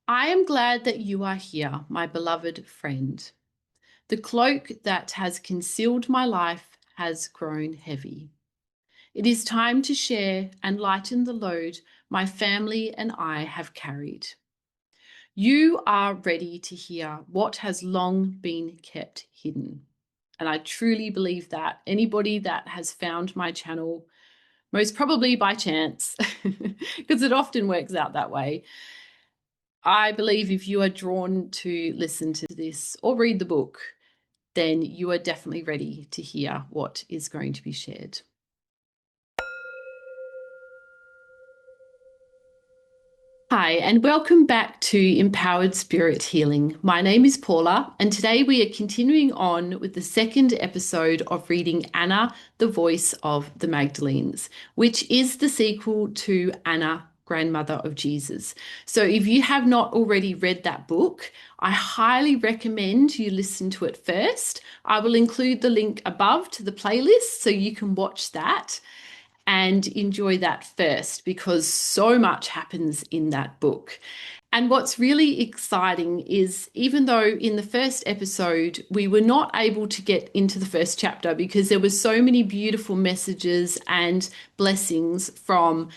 I am glad that you are here, my beloved friend. The cloak that has concealed my life has grown heavy. It is time to share and lighten the load my family and I have carried. You are ready to hear what has long been kept hidden. And I truly believe that anybody that has found my channel, most probably by chance, because it often works out that way, I believe if you are drawn to listen to this or read the book, then you are definitely ready to hear what is going to be shared. Hi, and welcome back to Empowered Spirit Healing. My name is Paula, and today we are continuing on with the second episode of reading Anna, the Voice of the Magdalenes, which is the sequel to Anna, Grandmother of Jesus. So if you have not already read that book, I highly recommend you listen to it first. I will include the link above to the playlist so you can watch that and enjoy that first, because so much happens in that book. And what's really exciting is, even though in the first episode we were not able to get into the first chapter because there were so many beautiful messages and blessings from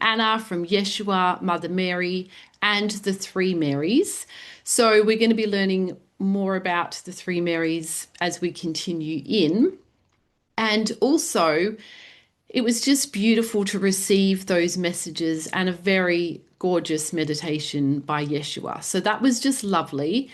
Anna, from Yeshua, Mother Mary, and the three Marys. So we're going to be learning more about the three Marys as we continue in. And also, it was just beautiful to receive those messages and a very gorgeous meditation by Yeshua. So that was just lovely.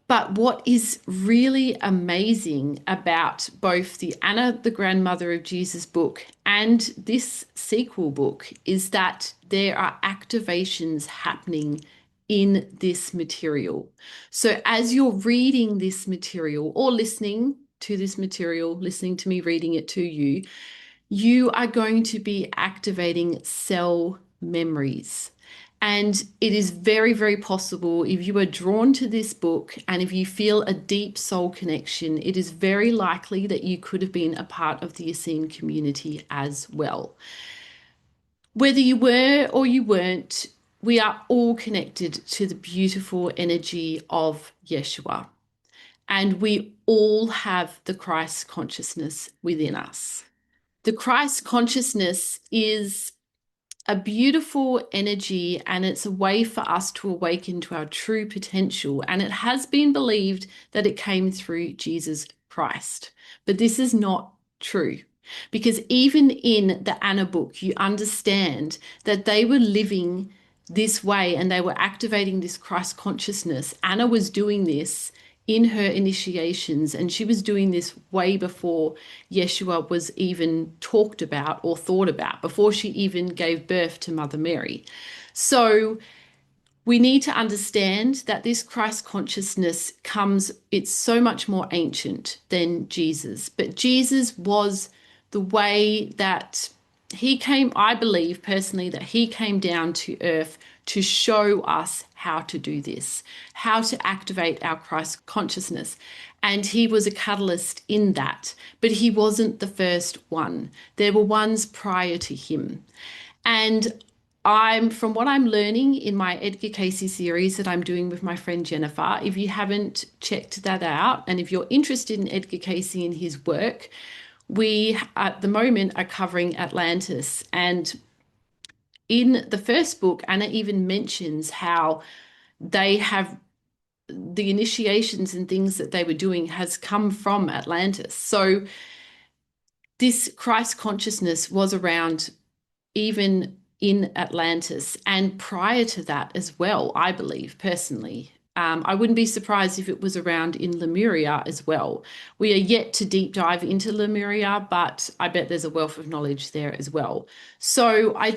But what is really amazing about both the Anna, the Grandmother of Jesus book and this sequel book is that there are activations happening in this material. So as you're reading this material or listening to this material, listening to me reading it to you, you are going to be activating cell memories. And it is very, very possible, if you are drawn to this book and if you feel a deep soul connection, it is very likely that you could have been a part of the Essene community as well. Whether you were or you weren't, we are all connected to the beautiful energy of Yeshua. And we all have the Christ consciousness within us. The Christ consciousness is a beautiful energy, and it's a way for us to awaken to our true potential. And it has been believed that it came through Jesus Christ. But this is not true, because even in the Anna book, you understand that they were living this way and they were activating this Christ consciousness. Anna was doing this in her initiations, and she was doing this way before Yeshua was even talked about or thought about, before she even gave birth to Mother Mary. So we need to understand that this Christ consciousness it's so much more ancient than Jesus. But Jesus was the way that he came, I believe personally, that he came down to earth to show us how to do this, how to activate our Christ consciousness. And he was a catalyst in that, but he wasn't the first one. There were ones prior to him. And from what I'm learning in my Edgar Casey series that I'm doing with my friend Jennifer, if you haven't checked that out, and if you're interested in Edgar Casey and his work, we at the moment are covering Atlantis. And in the first book, Anna even mentions how they have the initiations and things that they were doing has come from Atlantis. So this Christ consciousness was around even in Atlantis and prior to that as well, I believe personally. I wouldn't be surprised if it was around in Lemuria as well. We are yet to deep dive into Lemuria, but I bet there's a wealth of knowledge there as well. So I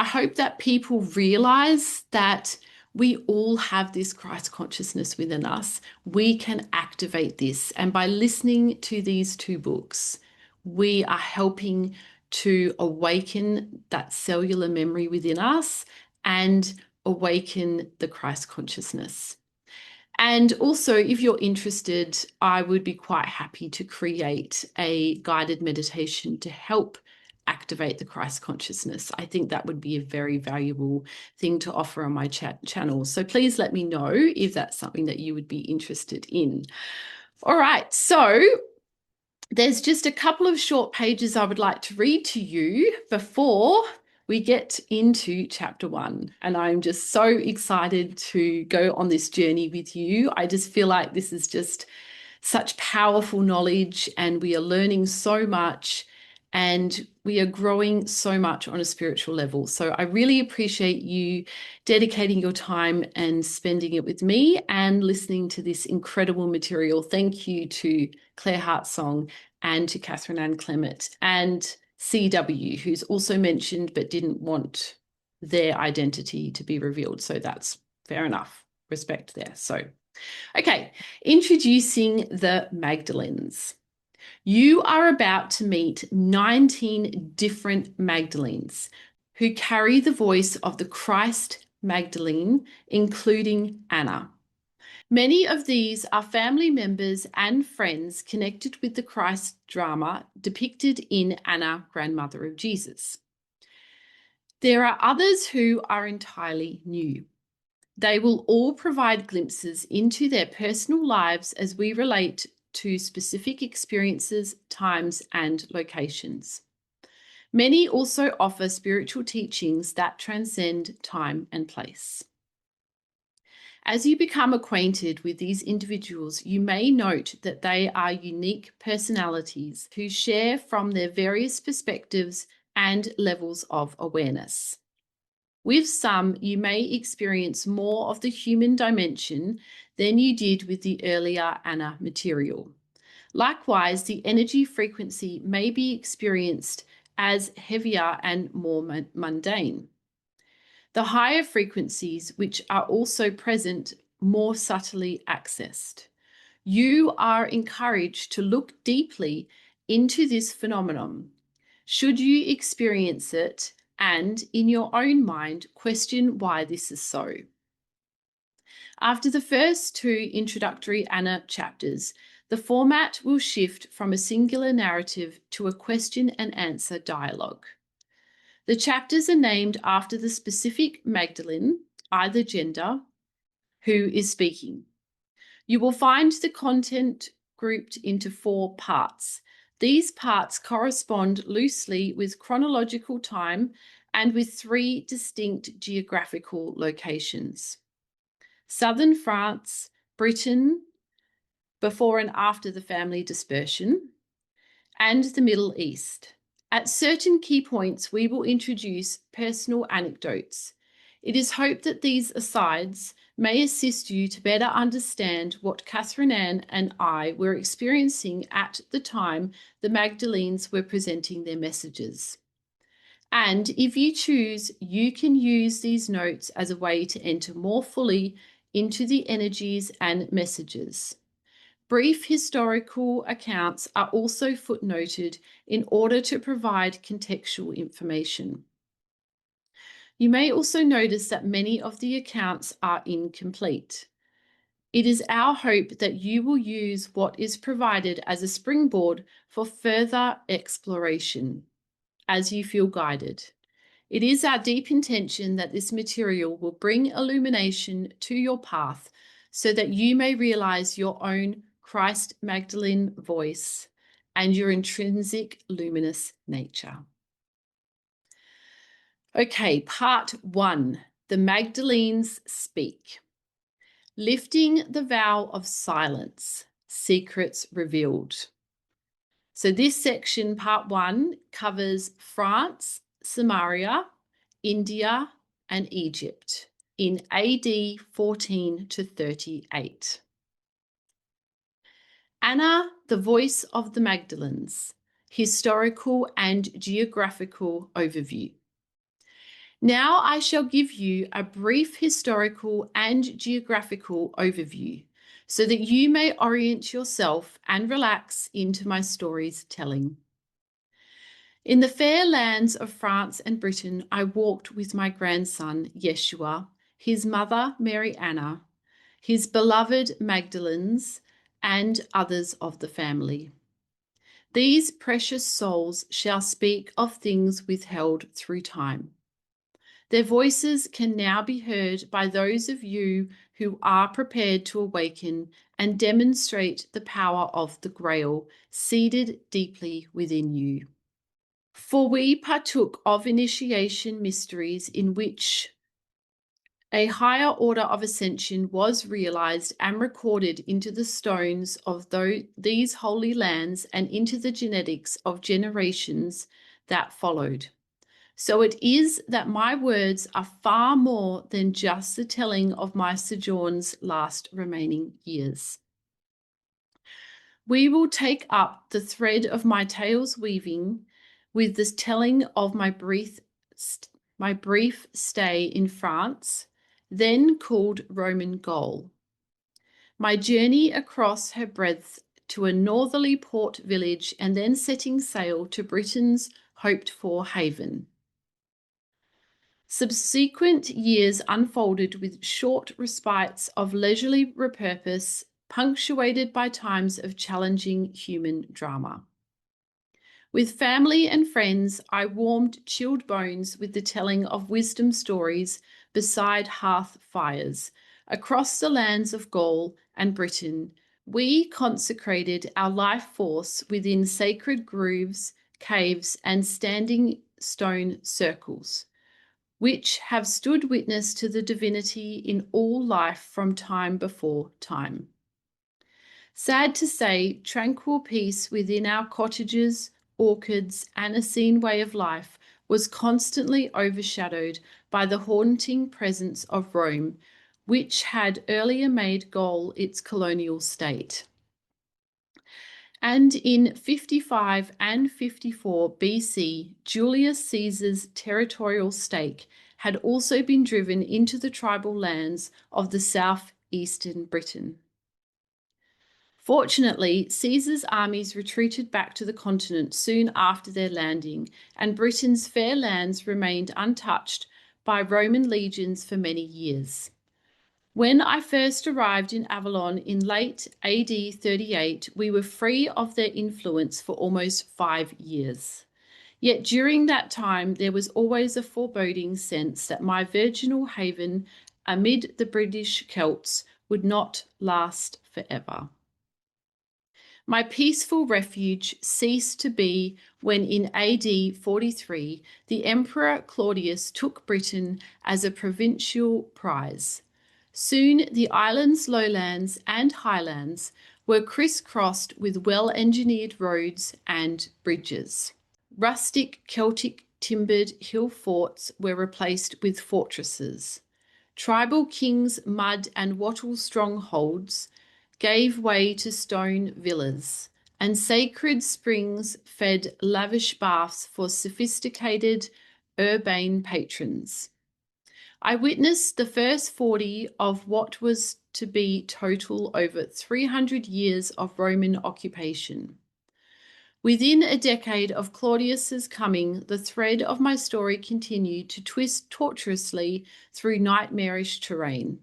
hope that people realize that we all have this Christ consciousness within us. We can activate this. And by listening to these two books, we are helping to awaken that cellular memory within us and awaken the Christ consciousness. And also, if you're interested, I would be quite happy to create a guided meditation to help activate the Christ consciousness. I think that would be a very valuable thing to offer on my channel. So please let me know if that's something that you would be interested in. All right, so there's just a couple of short pages I would like to read to you before we get into chapter 1. And I'm just so excited to go on this journey with you. I just feel like this is just such powerful knowledge, and we are learning so much, and we are growing so much on a spiritual level. So I really appreciate you dedicating your time and spending it with me and listening to this incredible material. Thank you to Claire Hartsong and to Catherine Ann Clement and CW, who's also mentioned but didn't want their identity to be revealed. So that's fair enough. Respect there. So, okay, introducing the Magdalenes. You are about to meet 19 different Magdalenes who carry the voice of the Christ Magdalene, including Anna. Many of these are family members and friends connected with the Christ drama depicted in Anna, grandmother of Jesus. There are others who are entirely new. They will all provide glimpses into their personal lives as we relate to specific experiences, times, and locations. Many also offer spiritual teachings that transcend time and place. As you become acquainted with these individuals, you may note that they are unique personalities who share from their various perspectives and levels of awareness. With some, you may experience more of the human dimension than you did with the earlier Anna material. Likewise, the energy frequency may be experienced as heavier and more mundane. The higher frequencies, which are also present, more subtly accessed. You are encouraged to look deeply into this phenomenon. Should you experience it, and in your own mind, question why this is so. After the first 2 introductory Anna chapters, the format will shift from a singular narrative to a question and answer dialogue. The chapters are named after the specific Magdalene, either gender, who is speaking. You will find the content grouped into 4 parts. These parts correspond loosely with chronological time and with 3 distinct geographical locations: southern France, Britain, before and after the family dispersion, and the Middle East. At certain key points, we will introduce personal anecdotes. It is hoped that these asides may assist you to better understand what Catherine Ann and I were experiencing at the time the Magdalenes were presenting their messages. And if you choose, you can use these notes as a way to enter more fully into the energies and messages. Brief historical accounts are also footnoted in order to provide contextual information. You may also notice that many of the accounts are incomplete. It is our hope that you will use what is provided as a springboard for further exploration as you feel guided. It is our deep intention that this material will bring illumination to your path so that you may realize your own Christ Magdalene voice and your intrinsic luminous nature. Okay, part 1, the Magdalenes Speak. Lifting the Vow of Silence, Secrets Revealed. So this section, part 1, covers France, Samaria, India, and Egypt in AD 14 to 38. Anna, the Voice of the Magdalenes, Historical and Geographical Overview. Now I shall give you a brief historical and geographical overview so that you may orient yourself and relax into my story's telling. In the fair lands of France and Britain, I walked with my grandson, Yeshua, his mother, Mary Anna, his beloved Magdalenes, and others of the family. These precious souls shall speak of things withheld through time. Their voices can now be heard by those of you who are prepared to awaken and demonstrate the power of the Grail seated deeply within you. For we partook of initiation mysteries in which a higher order of ascension was realized and recorded into the stones of these holy lands and into the genetics of generations that followed. So it is that my words are far more than just the telling of my sojourn's last remaining years. We will take up the thread of my tale's weaving with the telling of my brief stay in France, then called Roman Gaul. My journey across her breadth to a northerly port village and then setting sail to Britain's hoped-for haven. Subsequent years unfolded with short respites of leisurely repurpose, punctuated by times of challenging human drama. With family and friends, I warmed chilled bones with the telling of wisdom stories beside hearth fires. Across the lands of Gaul and Britain, we consecrated our life force within sacred grooves, caves, and standing stone circles, which have stood witness to the divinity in all life from time before time. Sad to say, tranquil peace within our cottages, orchards, and a scene way of life was constantly overshadowed by the haunting presence of Rome, which had earlier made Gaul its colonial state. And in 55 and 54 BC, Julius Caesar's territorial stake had also been driven into the tribal lands of the southeastern Britain. Fortunately, Caesar's armies retreated back to the continent soon after their landing, and Britain's fair lands remained untouched by Roman legions for many years. When I first arrived in Avalon in late AD 38, we were free of their influence for almost 5 years. Yet during that time, there was always a foreboding sense that my virginal haven amid the British Celts would not last forever. My peaceful refuge ceased to be when in AD 43, the Emperor Claudius took Britain as a provincial prize. Soon the island's lowlands and highlands were crisscrossed with well-engineered roads and bridges. Rustic Celtic timbered hill forts were replaced with fortresses. Tribal kings' mud and wattle strongholds gave way to stone villas, and sacred springs fed lavish baths for sophisticated urbane patrons. I witnessed the first 40 of what was to be total over 300 years of Roman occupation. Within a decade of Claudius's coming, the thread of my story continued to twist tortuously through nightmarish terrain.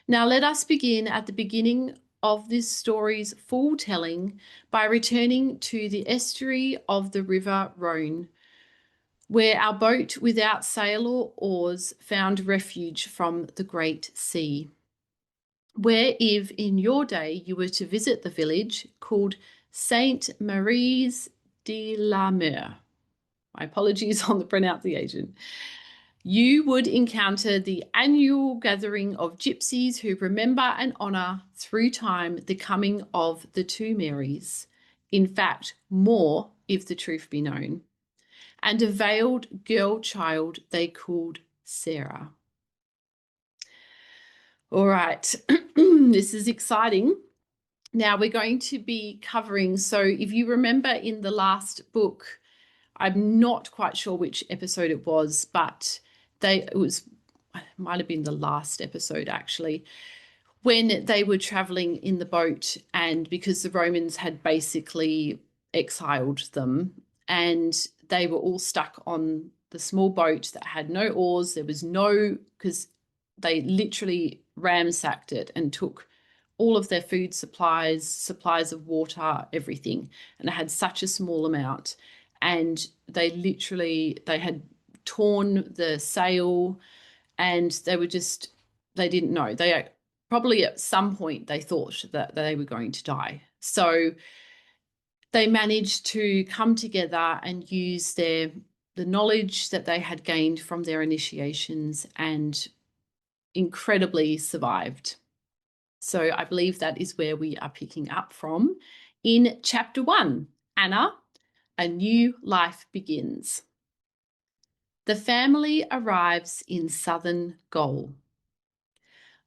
Now let us begin at the beginning of this story's full telling by returning to the estuary of the River Rhone, where our boat without sail or oars found refuge from the great sea. Where if in your day you were to visit the village called Sainte Maries de la Mer, my apologies on the pronunciation, you would encounter the annual gathering of gypsies who remember and honour through time the coming of the two Marys. In fact, more if the truth be known. And a veiled girl child they called Sarah. All right, this is exciting. Now we're going to be covering, so if you remember in the last book, I'm not quite sure which episode it was, but it might have been the last episode actually, when they were traveling in the boat, and because the Romans had basically exiled them and they were all stuck on the small boat that had no oars. There was no, because they literally ransacked it and took all of their food supplies, supplies of water, everything. And it had such a small amount. And they had torn the sail, and they didn't know. They probably at some point they thought that they were going to die. So they managed to come together and use the knowledge that they had gained from their initiations, and incredibly survived. So I believe that is where we are picking up from in chapter 1. Anna, a new life begins. The family arrives in southern Gaul.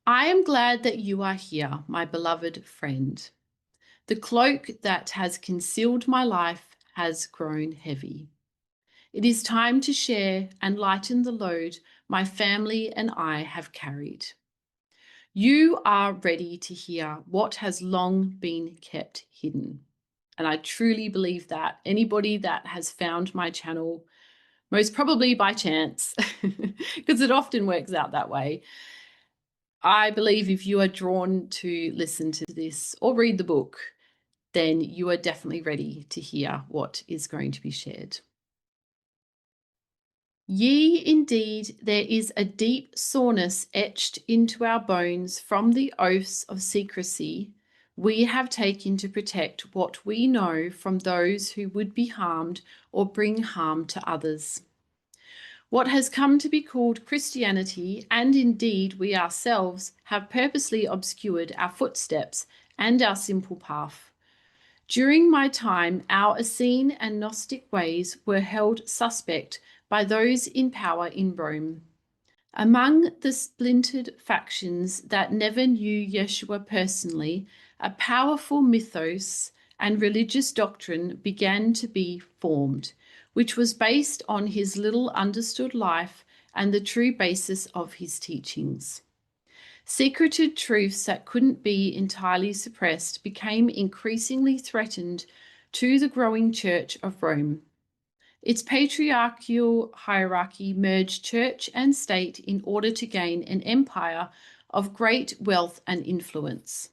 I am glad that you are here, my beloved friend. The cloak that has concealed my life has grown heavy. It is time to share and lighten the load my family and I have carried. You are ready to hear what has long been kept hidden. And I truly believe that. Anybody that has found my channel, most probably by chance, because it often works out that way, I believe if you are drawn to listen to this or read the book, then you are definitely ready to hear what is going to be shared. Yea, indeed, there is a deep soreness etched into our bones from the oaths of secrecy we have taken to protect what we know from those who would be harmed or bring harm to others. What has come to be called Christianity, and indeed we ourselves, have purposely obscured our footsteps and our simple path. During my time, our Essene and Gnostic ways were held suspect by those in power in Rome. Among the splintered factions that never knew Yeshua personally, a powerful mythos and religious doctrine began to be formed, which was based on his little understood life and the true basis of his teachings. Secreted truths that couldn't be entirely suppressed became increasingly threatened to the growing Church of Rome. Its patriarchal hierarchy merged church and state in order to gain an empire of great wealth and influence.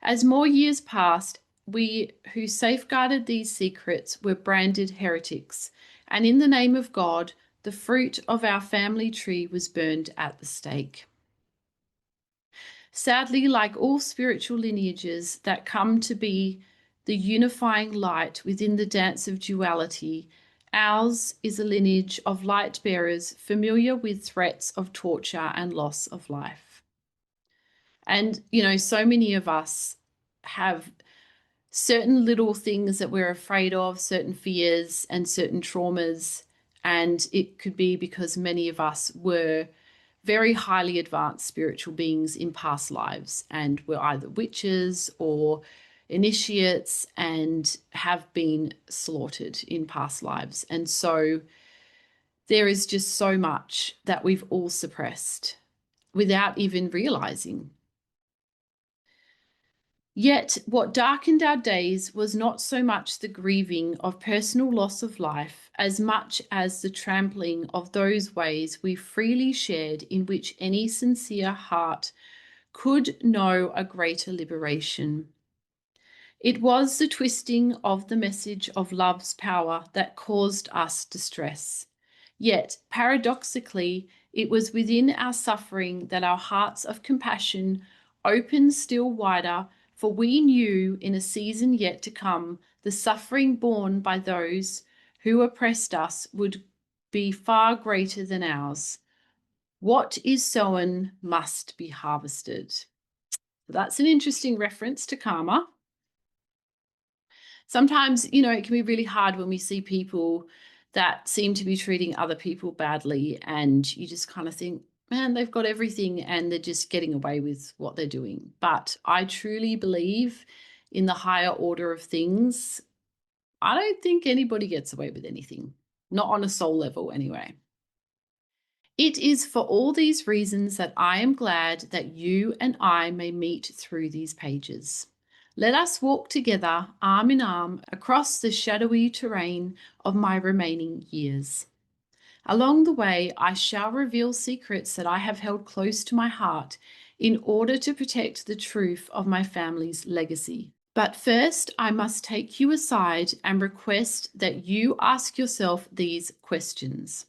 As more years passed, we who safeguarded these secrets were branded heretics, and in the name of God, the fruit of our family tree was burned at the stake. Sadly, like all spiritual lineages that come to be the unifying light within the dance of duality, ours is a lineage of light bearers familiar with threats of torture and loss of life. And, so many of us have certain little things that we're afraid of, certain fears and certain traumas. And it could be because many of us were very highly advanced spiritual beings in past lives and were either witches or initiates and have been slaughtered in past lives. And so there is just so much that we've all suppressed without even realizing. Yet what darkened our days was not so much the grieving of personal loss of life as much as the trampling of those ways we freely shared in which any sincere heart could know a greater liberation. It was the twisting of the message of love's power that caused us distress. Yet, paradoxically, it was within our suffering that our hearts of compassion opened still wider, for we knew in a season yet to come the suffering borne by those who oppressed us would be far greater than ours. What is sown must be harvested. That's an interesting reference to karma. Sometimes, it can be really hard when we see people that seem to be treating other people badly, and you just kind of think, man, they've got everything and they're just getting away with what they're doing. But I truly believe in the higher order of things. I don't think anybody gets away with anything, not on a soul level anyway. It is for all these reasons that I am glad that you and I may meet through these pages. Let us walk together, arm in arm, across the shadowy terrain of my remaining years. Along the way, I shall reveal secrets that I have held close to my heart in order to protect the truth of my family's legacy. But first, I must take you aside and request that you ask yourself these questions.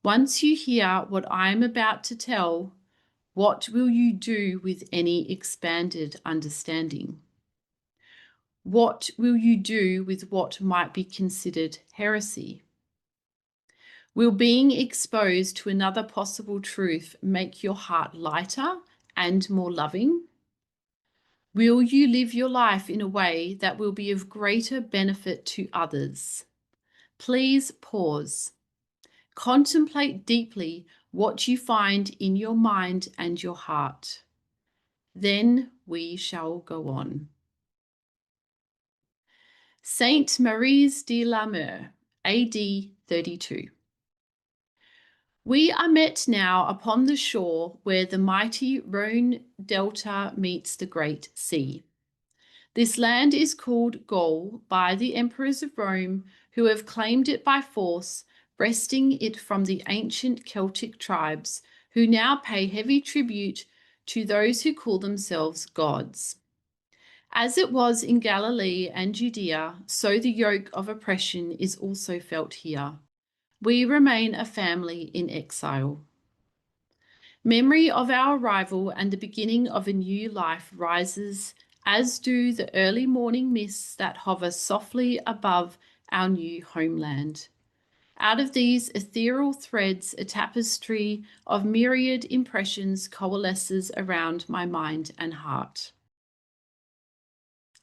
Once you hear what I am about to tell, what will you do with any expanded understanding? What will you do with what might be considered heresy? Will being exposed to another possible truth make your heart lighter and more loving? Will you live your life in a way that will be of greater benefit to others? Please pause. Contemplate deeply what you find in your mind and your heart. Then we shall go on. Saint Mary's de la Mer, AD 32. We are met now upon the shore where the mighty Rhone Delta meets the Great Sea. This land is called Gaul by the emperors of Rome, who have claimed it by force, wresting it from the ancient Celtic tribes, who now pay heavy tribute to those who call themselves gods. As it was in Galilee and Judea, so the yoke of oppression is also felt here. We remain a family in exile. Memory of our arrival and the beginning of a new life rises, as do the early morning mists that hover softly above our new homeland. Out of these ethereal threads, a tapestry of myriad impressions coalesces around my mind and heart.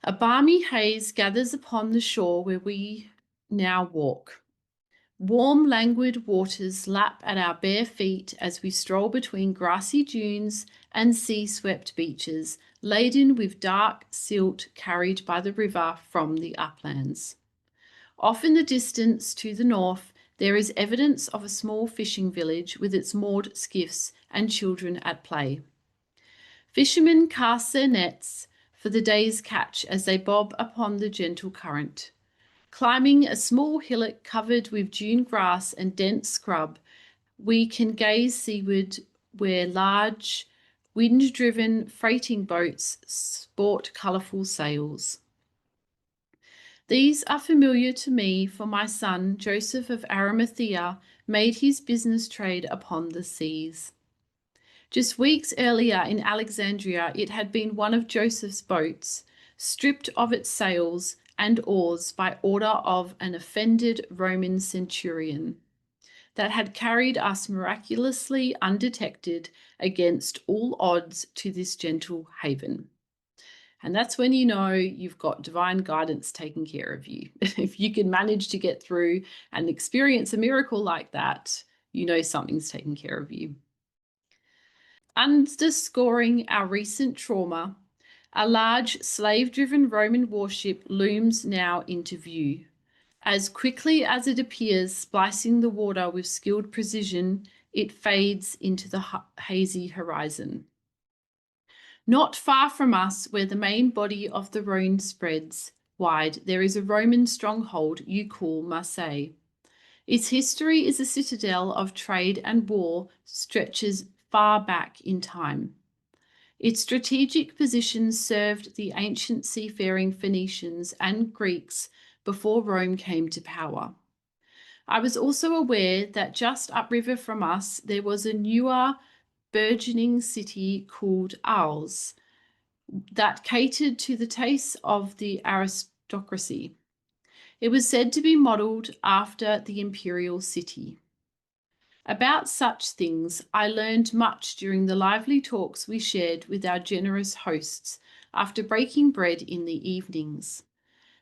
A balmy haze gathers upon the shore where we now walk. Warm, languid waters lap at our bare feet as we stroll between grassy dunes and sea-swept beaches, laden with dark silt carried by the river from the uplands. Off in the distance to the north, there is evidence of a small fishing village with its moored skiffs and children at play. Fishermen cast their nets for the day's catch as they bob upon the gentle current. Climbing a small hillock covered with dune grass and dense scrub, we can gaze seaward where large, wind-driven freighting boats sport colourful sails. These are familiar to me, for my son, Joseph of Arimathea, made his business trade upon the seas. Just weeks earlier in Alexandria, it had been one of Joseph's boats, stripped of its sails and oars by order of an offended Roman centurion, that had carried us miraculously undetected against all odds to this gentle haven. And that's when you know you've got divine guidance taking care of you. If you can manage to get through and experience a miracle like that, you know something's taking care of you. Underscoring our recent trauma, a large slave-driven Roman warship looms now into view. As quickly as it appears, splicing the water with skilled precision, it fades into the hazy horizon. Not far from us, where the main body of the Rhone spreads wide, there is a Roman stronghold you call Marseille. Its history is a citadel of trade and war, stretches far back in time. Its strategic position served the ancient seafaring Phoenicians and Greeks before Rome came to power. I was also aware that just upriver from us there was a newer, burgeoning city called Arles that catered to the tastes of the aristocracy. It was said to be modelled after the imperial city. About such things I learned much during the lively talks we shared with our generous hosts after breaking bread in the evenings.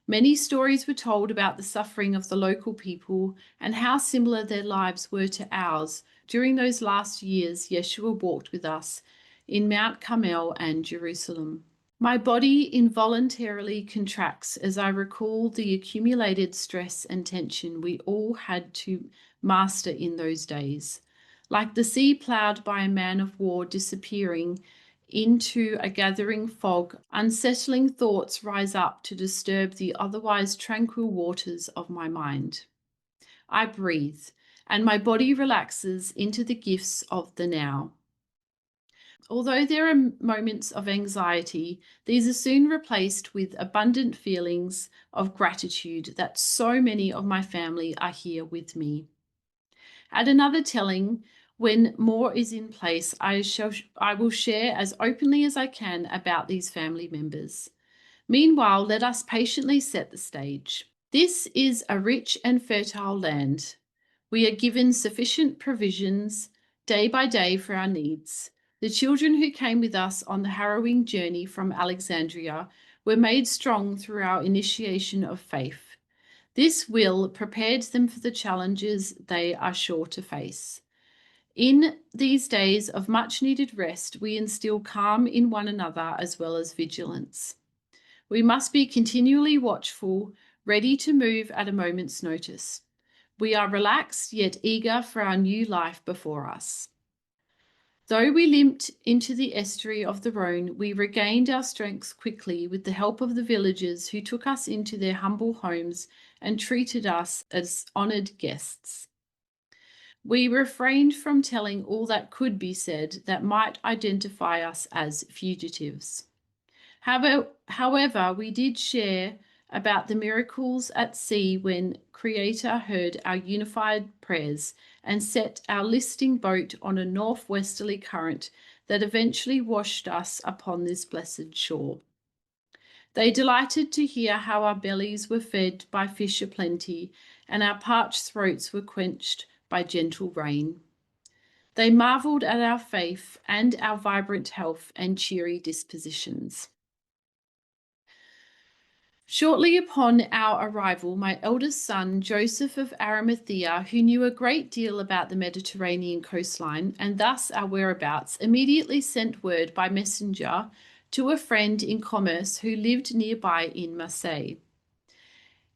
Many stories were told about the suffering of the local people and how similar their lives were to ours during those last years Yeshua walked with us in Mount Carmel and Jerusalem. My body involuntarily contracts as I recall the accumulated stress and tension we all had to master in those days. Like the sea ploughed by a man of war disappearing into a gathering fog, unsettling thoughts rise up to disturb the otherwise tranquil waters of my mind. I breathe, and my body relaxes into the gifts of the now. Although there are moments of anxiety, these are soon replaced with abundant feelings of gratitude that so many of my family are here with me. At another telling, when more is in place, I will share as openly as I can about these family members. Meanwhile, let us patiently set the stage. This is a rich and fertile land. We are given sufficient provisions day by day for our needs. The children who came with us on the harrowing journey from Alexandria were made strong through our initiation of faith. This will prepared them for the challenges they are sure to face. In these days of much needed rest, we instill calm in one another as well as vigilance. We must be continually watchful, ready to move at a moment's notice. We are relaxed yet eager for our new life before us. Though we limped into the estuary of the Rhone, we regained our strength quickly with the help of the villagers who took us into their humble homes and treated us as honoured guests. We refrained from telling all that could be said that might identify us as fugitives. However, we did share about the miracles at sea when Creator heard our unified prayers and set our listing boat on a northwesterly current that eventually washed us upon this blessed shore. They delighted to hear how our bellies were fed by fish aplenty and our parched throats were quenched by gentle rain. They marvelled at our faith and our vibrant health and cheery dispositions. Shortly upon our arrival, my eldest son, Joseph of Arimathea, who knew a great deal about the Mediterranean coastline and thus our whereabouts, immediately sent word by messenger to a friend in commerce who lived nearby in Marseille.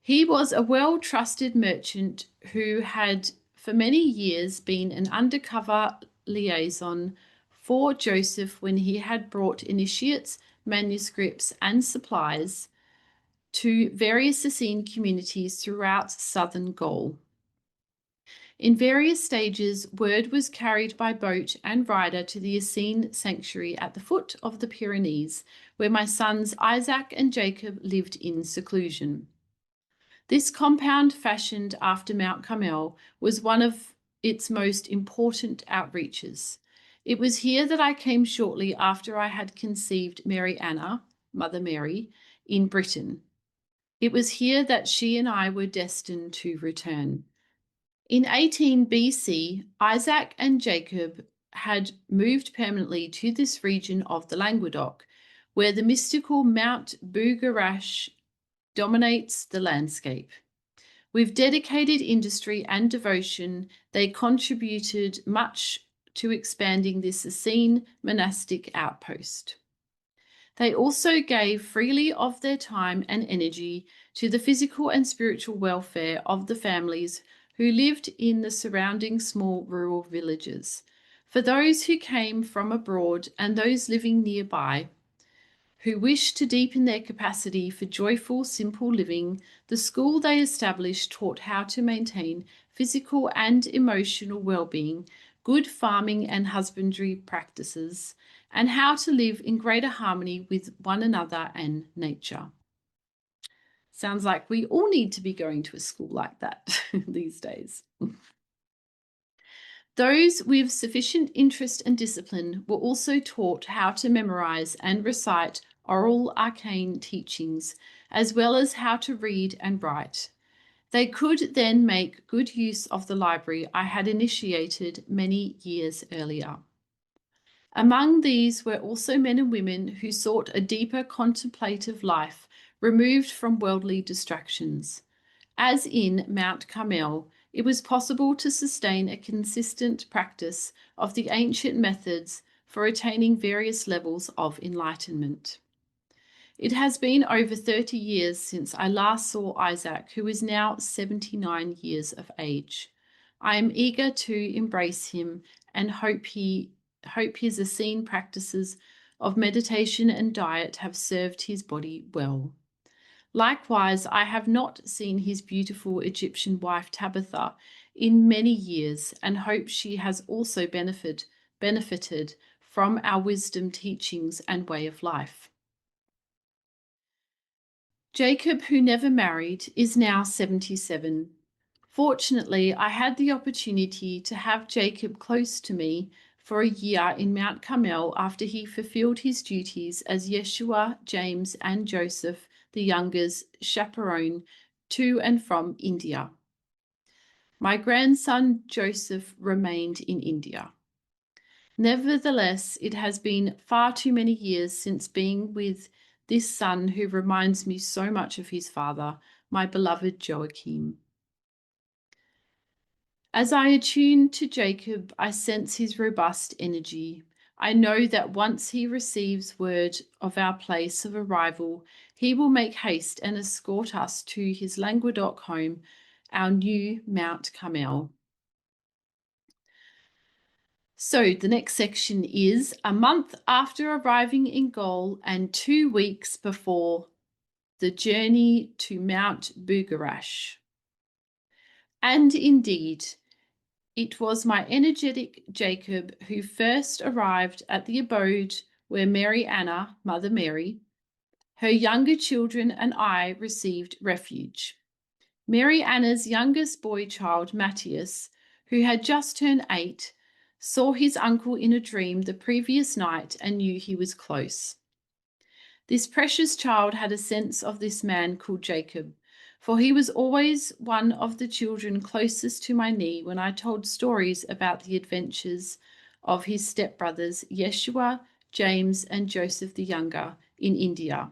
He was a well-trusted merchant who had for many years been an undercover liaison for Joseph when he had brought initiates, manuscripts, and supplies to various Essene communities throughout southern Gaul. In various stages, word was carried by boat and rider to the Essene sanctuary at the foot of the Pyrenees, where my sons Isaac and Jacob lived in seclusion. This compound, fashioned after Mount Carmel, was one of its most important outreaches. It was here that I came shortly after I had conceived Mary Anna, Mother Mary, in Britain. It was here that she and I were destined to return. In 18 BC, Isaac and Jacob had moved permanently to this region of the Languedoc, where the mystical Mount Bugarach dominates the landscape. With dedicated industry and devotion, they contributed much to expanding this Essene monastic outpost. They also gave freely of their time and energy to the physical and spiritual welfare of the families who lived in the surrounding small rural villages. For those who came from abroad and those living nearby, who wished to deepen their capacity for joyful, simple living, the school they established taught how to maintain physical and emotional well-being, good farming and husbandry practices, and how to live in greater harmony with one another and nature. Sounds like we all need to be going to a school like that these days. Those with sufficient interest and discipline were also taught how to memorize and recite oral arcane teachings, as well as how to read and write. They could then make good use of the library I had initiated many years earlier. Among these were also men and women who sought a deeper contemplative life, removed from worldly distractions. As in Mount Carmel, it was possible to sustain a consistent practice of the ancient methods for attaining various levels of enlightenment. It has been over 30 years since I last saw Isaac, who is now 79 years of age. I am eager to embrace him and hope his Essene practices of meditation and diet have served his body well. Likewise, I have not seen his beautiful Egyptian wife Tabitha in many years and hope she has also benefited from our wisdom, teachings, and way of life. Jacob, who never married, is now 77. Fortunately, I had the opportunity to have Jacob close to me for a year in Mount Carmel after he fulfilled his duties as Yeshua, James, and Joseph, the younger's chaperone to and from India. My grandson Joseph remained in India. Nevertheless, it has been far too many years since being with this son who reminds me so much of his father, my beloved Joachim. As I attune to Jacob, I sense his robust energy. I know that once he receives word of our place of arrival, he will make haste and escort us to his Languedoc home, our new Mount Carmel. So the next section is a month after arriving in Gaul and 2 weeks before the journey to Mount Bugarach. And indeed, it was my energetic Jacob who first arrived at the abode where Mary Anna, Mother Mary, her younger children and I received refuge. Mary Anna's youngest boy child, Matthias, who had just turned 8, saw his uncle in a dream the previous night and knew he was close. This precious child had a sense of this man called Jacob, for he was always one of the children closest to my knee when I told stories about the adventures of his stepbrothers Yeshua, James, and Joseph the Younger in India.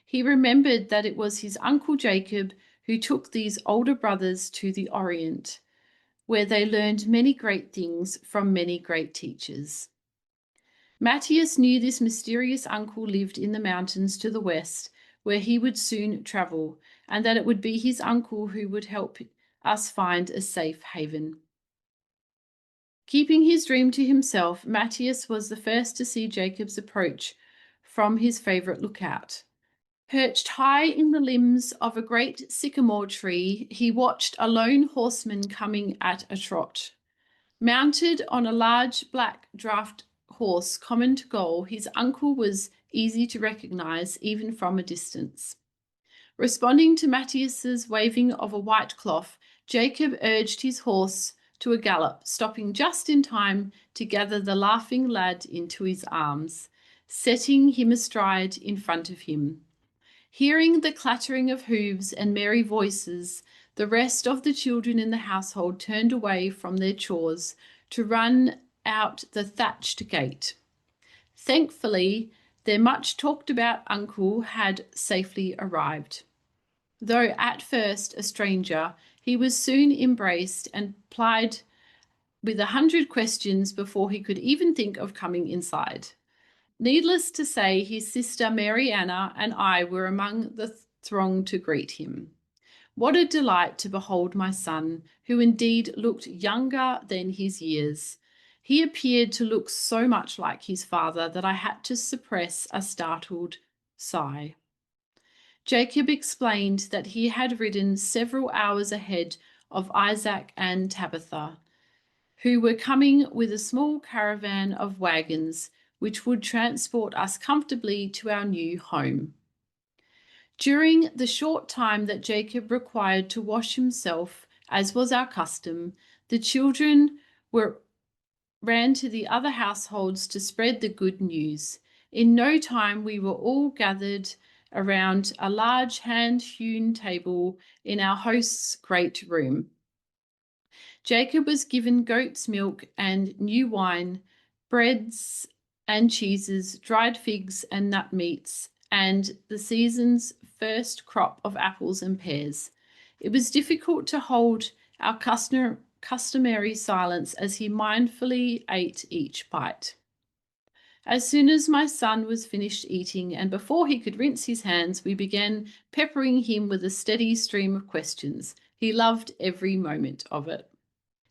He remembered that it was his uncle Jacob who took these older brothers to the Orient, where they learned many great things from many great teachers. Matthias knew this mysterious uncle lived in the mountains to the west, where he would soon travel, and that it would be his uncle who would help us find a safe haven. Keeping his dream to himself, Matthias was the first to see Jacob's approach from his favorite lookout. Perched high in the limbs of a great sycamore tree, he watched a lone horseman coming at a trot. Mounted on a large black draft horse common to Gaul, his uncle was easy to recognize even from a distance. Responding to Matthias's waving of a white cloth, Jacob urged his horse to a gallop, stopping just in time to gather the laughing lad into his arms, setting him astride in front of him. Hearing the clattering of hooves and merry voices, the rest of the children in the household turned away from their chores to run out the thatched gate. Thankfully, their much talked about uncle had safely arrived. Though at first a stranger, he was soon embraced and plied with 100 questions before he could even think of coming inside. Needless to say, his sister Mary Anna and I were among the throng to greet him. What a delight to behold my son, who indeed looked younger than his years. He appeared to look so much like his father that I had to suppress a startled sigh. Jacob explained that he had ridden several hours ahead of Isaac and Tabitha, who were coming with a small caravan of wagons which would transport us comfortably to our new home. During the short time that Jacob required to wash himself, as was our custom, the children ran to the other households to spread the good news. In no time, we were all gathered around a large hand-hewn table in our host's great room. Jacob was given goat's milk and new wine, breads and cheeses, dried figs and nut meats, and the season's first crop of apples and pears. It was difficult to hold our customary silence as he mindfully ate each bite. As soon as my son was finished eating and before he could rinse his hands, we began peppering him with a steady stream of questions. He loved every moment of it.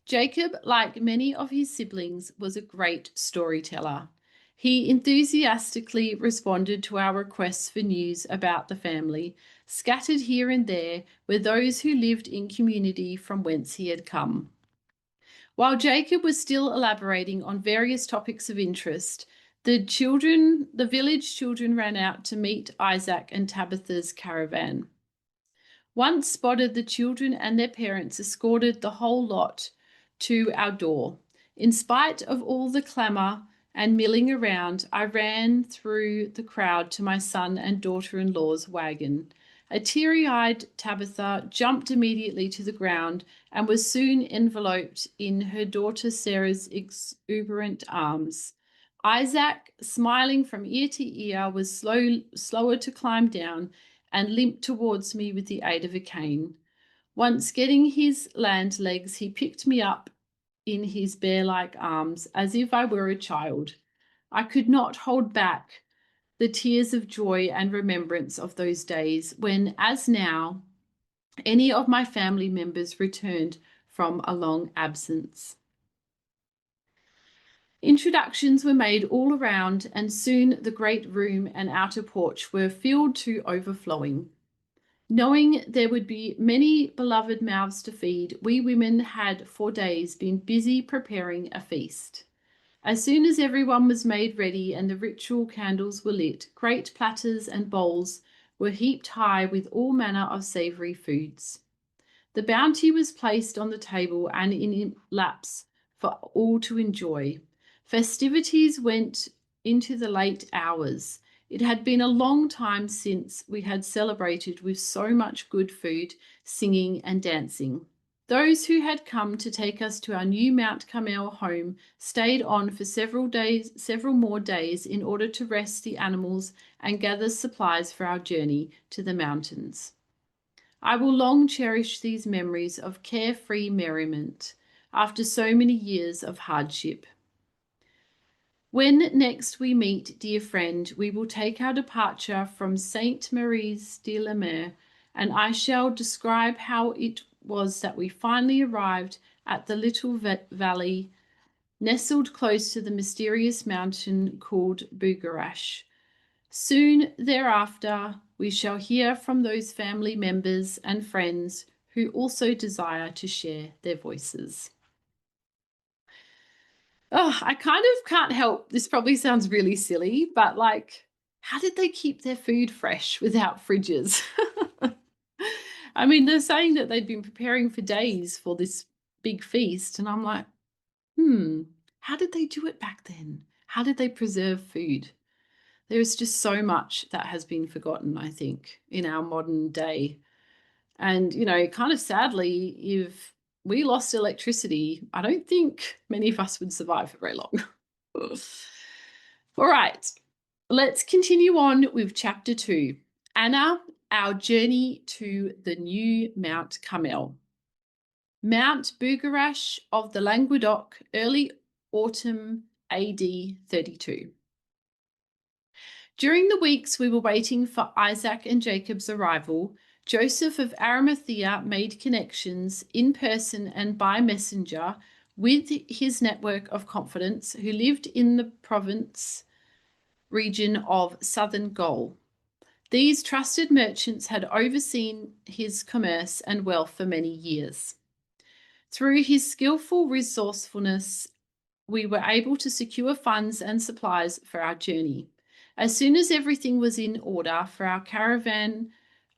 Jacob, like many of his siblings, was a great storyteller. He enthusiastically responded to our requests for news about the family. Scattered here and there were those who lived in community from whence he had come. While Jacob was still elaborating on various topics of interest, the village children ran out to meet Isaac and Tabitha's caravan. Once spotted, the children and their parents escorted the whole lot to our door. In spite of all the clamour and milling around, I ran through the crowd to my son and daughter-in-law's wagon. A teary-eyed Tabitha jumped immediately to the ground and was soon enveloped in her daughter Sarah's exuberant arms. Isaac, smiling from ear to ear, was slower to climb down and limped towards me with the aid of a cane. Once getting his land legs, he picked me up in his bear-like arms as if I were a child. I could not hold back the tears of joy and remembrance of those days when, as now, any of my family members returned from a long absence. Introductions were made all around, and soon the great room and outer porch were filled to overflowing. Knowing there would be many beloved mouths to feed, we women had for days been busy preparing a feast. As soon as everyone was made ready and the ritual candles were lit, great platters and bowls were heaped high with all manner of savoury foods. The bounty was placed on the table and in laps for all to enjoy. Festivities went into the late hours. It had been a long time since we had celebrated with so much good food, singing, and dancing. Those who had come to take us to our new Mount Carmel home stayed on for several more days in order to rest the animals and gather supplies for our journey to the mountains. I will long cherish these memories of carefree merriment after so many years of hardship. When next we meet, dear friend, we will take our departure from Sainte Mary's de la Mer, and I shall describe how it was that we finally arrived at the little valley nestled close to the mysterious mountain called Bugarach. Soon thereafter, we shall hear from those family members and friends who also desire to share their voices. Oh, I kind of can't help. This probably sounds really silly, but like, how did they keep their food fresh without fridges? I mean, they're saying that they'd been preparing for days for this big feast, and I'm like, how did they do it back then? How did they preserve food? There is just so much that has been forgotten, I think, in our modern day. And, kind of sadly, if we lost electricity, I don't think many of us would survive for very long. All right, let's continue on with chapter 2. Anna, our journey to the new Mount Carmel. Mount Bugarach of the Languedoc, early autumn AD 32. During the weeks we were waiting for Isaac and Jacob's arrival, Joseph of Arimathea made connections in person and by messenger with his network of confidants who lived in the province region of southern Gaul. These trusted merchants had overseen his commerce and wealth for many years. Through his skillful resourcefulness, we were able to secure funds and supplies for our journey. As soon as everything was in order for our caravan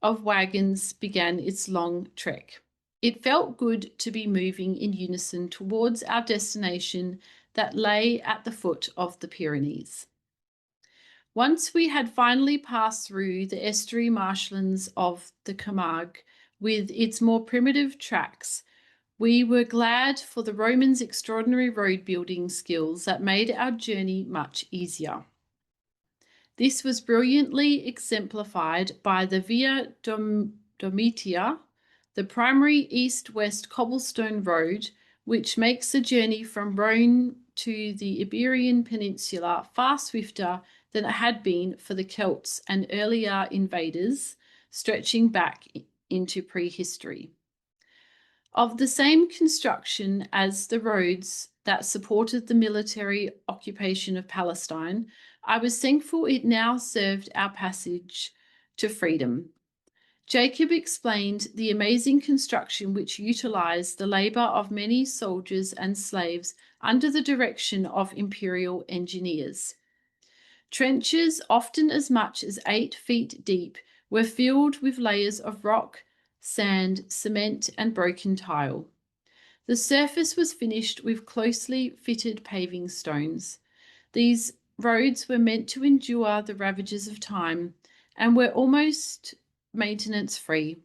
of wagons began its long trek. It felt good to be moving in unison towards our destination that lay at the foot of the Pyrenees. Once we had finally passed through the estuary marshlands of the Camargue with its more primitive tracks, we were glad for the Romans' extraordinary road building skills that made our journey much easier. This was brilliantly exemplified by the Via Domitia, the primary east-west cobblestone road, which makes the journey from Rome to the Iberian Peninsula far swifter than it had been for the Celts and earlier invaders, stretching back into prehistory. Of the same construction as the roads that supported the military occupation of Palestine, I was thankful it now served our passage to freedom. Jacob explained the amazing construction which utilized the labor of many soldiers and slaves under the direction of imperial engineers. Trenches, often as much as 8 feet deep, were filled with layers of rock, sand, cement, and broken tile. The surface was finished with closely fitted paving stones. These roads were meant to endure the ravages of time and were almost maintenance-free.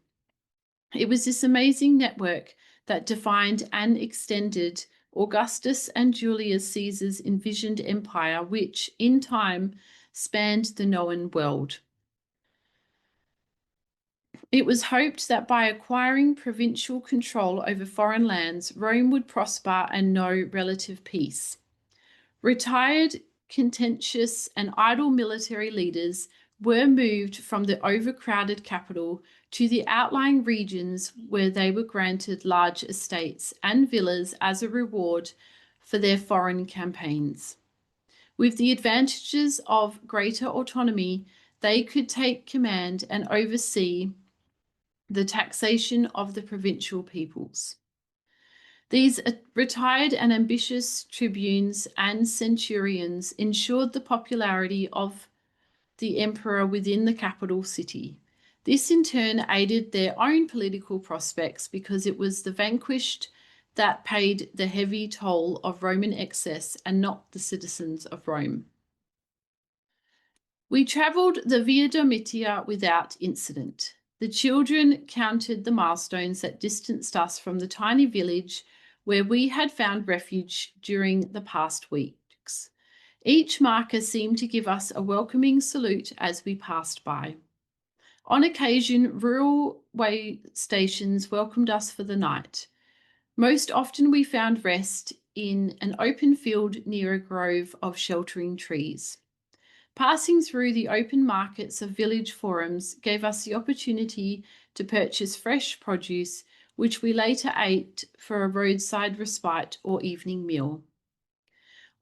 It was this amazing network that defined and extended Augustus and Julius Caesar's envisioned empire, which, in time, spanned the known world. It was hoped that by acquiring provincial control over foreign lands, Rome would prosper and know relative peace. Retired, contentious, and idle military leaders were moved from the overcrowded capital to the outlying regions where they were granted large estates and villas as a reward for their foreign campaigns. With the advantages of greater autonomy, they could take command and oversee the taxation of the provincial peoples. These retired and ambitious tribunes and centurions ensured the popularity of the emperor within the capital city. This in turn aided their own political prospects because it was the vanquished that paid the heavy toll of Roman excess and not the citizens of Rome. We travelled the Via Domitia without incident. The children counted the milestones that distanced us from the tiny village where we had found refuge during the past weeks. Each marker seemed to give us a welcoming salute as we passed by. On occasion, rural way stations welcomed us for the night. Most often we found rest in an open field near a grove of sheltering trees. Passing through the open markets of village forums gave us the opportunity to purchase fresh produce, which we later ate for a roadside respite or evening meal.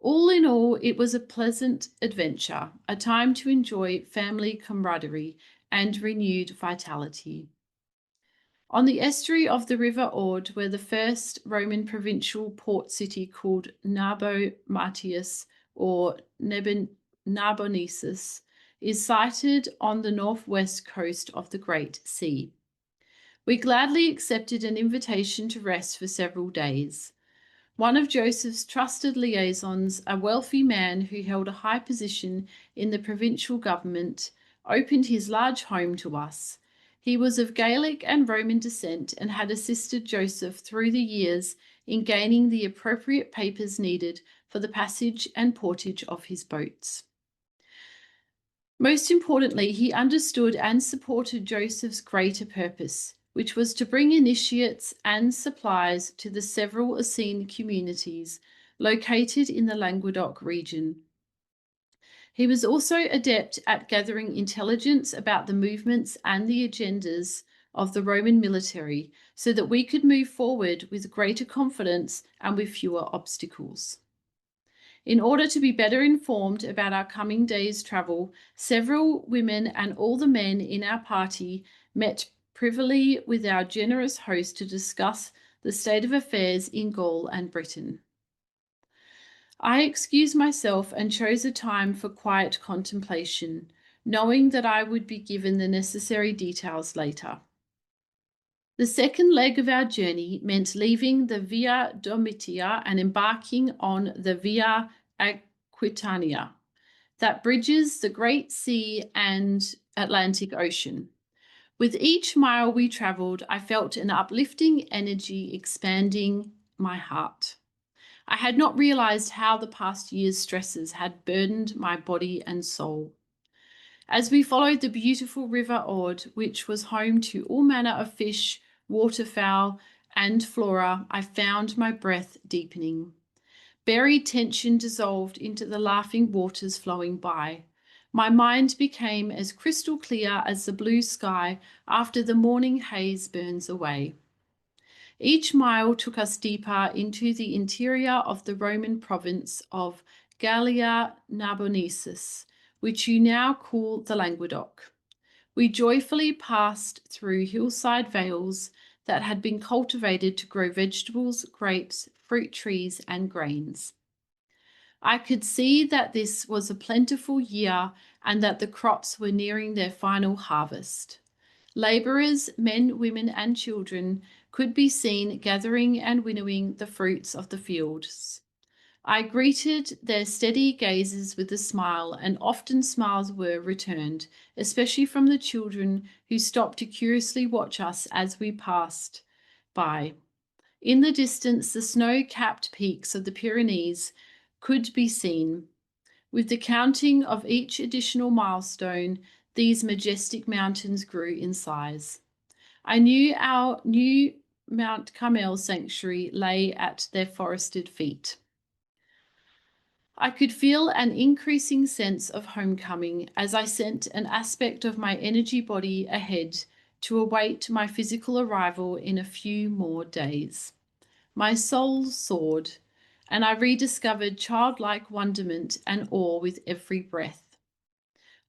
All in all, it was a pleasant adventure, a time to enjoy family camaraderie and renewed vitality. On the estuary of the River Ord, where the first Roman provincial port city called Narbo Martius or Narbonensis is sited on the northwest coast of the Great Sea. We gladly accepted an invitation to rest for several days. One of Joseph's trusted liaisons, a wealthy man who held a high position in the provincial government, opened his large home to us. He was of Gaelic and Roman descent and had assisted Joseph through the years in gaining the appropriate papers needed for the passage and portage of his boats. Most importantly, he understood and supported Joseph's greater purpose, which was to bring initiates and supplies to the several Essene communities located in the Languedoc region. He was also adept at gathering intelligence about the movements and the agendas of the Roman military so that we could move forward with greater confidence and with fewer obstacles. In order to be better informed about our coming day's travel, several women and all the men in our party met privily with our generous host to discuss the state of affairs in Gaul and Britain. I excused myself and chose a time for quiet contemplation, knowing that I would be given the necessary details later. The second leg of our journey meant leaving the Via Domitia and embarking on the Via Aquitania that bridges the Great Sea and Atlantic Ocean. With each mile we travelled, I felt an uplifting energy expanding my heart. I had not realized how the past year's stresses had burdened my body and soul. As we followed the beautiful River Ord, which was home to all manner of fish, waterfowl, and flora, I found my breath deepening. Buried tension dissolved into the laughing waters flowing by. My mind became as crystal clear as the blue sky after the morning haze burns away. Each mile took us deeper into the interior of the Roman province of Gallia Narbonensis, which you now call the Languedoc. We joyfully passed through hillside vales that had been cultivated to grow vegetables, grapes, fruit trees, and grains. I could see that this was a plentiful year and that the crops were nearing their final harvest. Labourers, men, women, and children could be seen gathering and winnowing the fruits of the fields. I greeted their steady gazes with a smile, and often smiles were returned, especially from the children who stopped to curiously watch us as we passed by. In the distance, the snow-capped peaks of the Pyrenees could be seen. With the counting of each additional milestone, these majestic mountains grew in size. I knew our new Mount Carmel sanctuary lay at their forested feet. I could feel an increasing sense of homecoming as I sent an aspect of my energy body ahead to await my physical arrival in a few more days. My soul soared, and I rediscovered childlike wonderment and awe with every breath.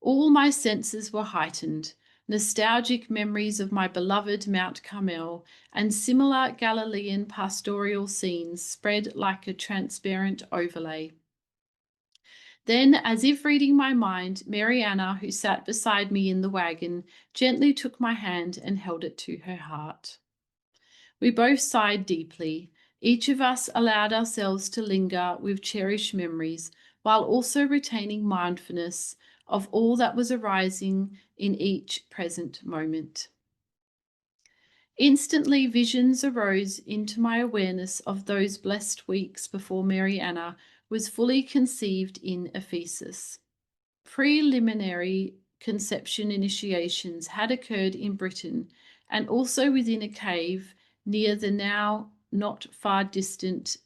All my senses were heightened, nostalgic memories of my beloved Mount Carmel and similar Galilean pastoral scenes spread like a transparent overlay. Then, as if reading my mind, Mary Anna, who sat beside me in the wagon, gently took my hand and held it to her heart. We both sighed deeply. Each of us allowed ourselves to linger with cherished memories, while also retaining mindfulness of all that was arising in each present moment. Instantly, visions arose into my awareness of those blessed weeks before Mary Anna was fully conceived in Ephesus. Preliminary conception initiations had occurred in Britain and also within a cave near the now not far distant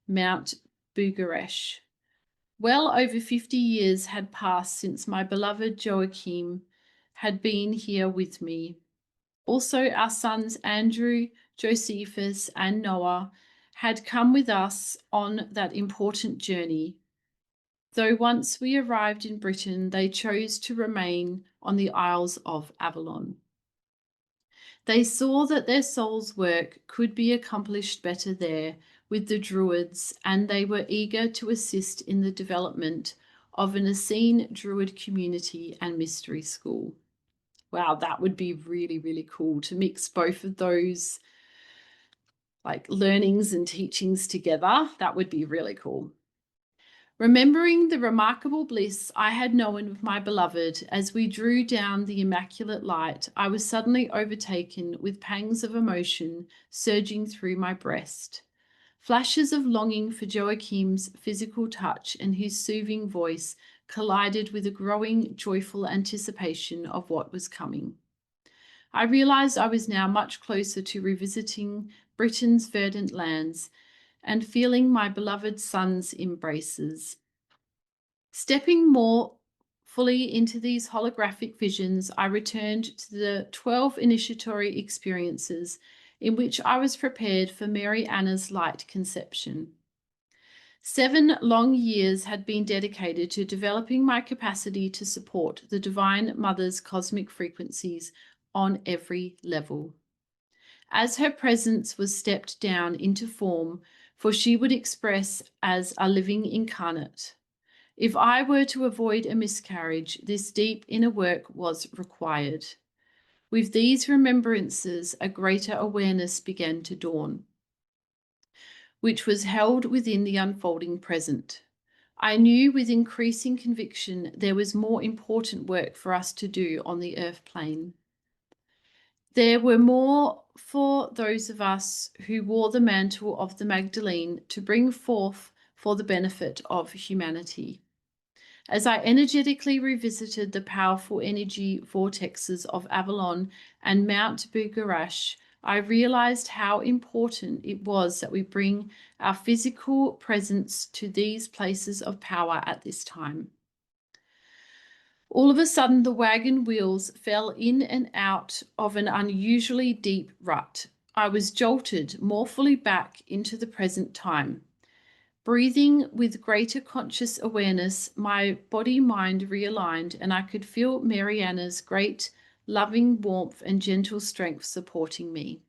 Mount Bugarach. Well over 50 years had passed since my beloved Joachim had been here with me. Also, our sons Andrew, Josephus, and Noah had come with us on that important journey. Though once we arrived in Britain, they chose to remain on the Isles of Avalon. They saw that their soul's work could be accomplished better there with the Druids, and they were eager to assist in the development of an Essene Druid community and mystery school. Wow, that would be really, really cool to mix both of those learnings and teachings together. That would be really cool. Remembering the remarkable bliss I had known with my beloved as we drew down the immaculate light, I was suddenly overtaken with pangs of emotion surging through my breast. Flashes of longing for Joachim's physical touch and his soothing voice collided with a growing, joyful anticipation of what was coming. I realized I was now much closer to revisiting Britain's verdant lands and feeling my beloved son's embraces. Stepping more fully into these holographic visions, I returned to the 12 initiatory experiences in which I was prepared for Mary Anna's light conception. 7 long years had been dedicated to developing my capacity to support the Divine Mother's cosmic frequencies on every level. As her presence was stepped down into form, for she would express as a living incarnate. If I were to avoid a miscarriage, this deep inner work was required. With these remembrances, a greater awareness began to dawn, which was held within the unfolding present. I knew with increasing conviction there was more important work for us to do on the earth plane. There were more for those of us who wore the mantle of the Magdalene to bring forth for the benefit of humanity. As I energetically revisited the powerful energy vortexes of Avalon and Mount Bugarach, I realized how important it was that we bring our physical presence to these places of power at this time. All of a sudden, the wagon wheels fell in and out of an unusually deep rut. I was jolted more fully back into the present time. Breathing with greater conscious awareness, my body-mind realigned, and I could feel Mary Anna's great loving warmth and gentle strength supporting me.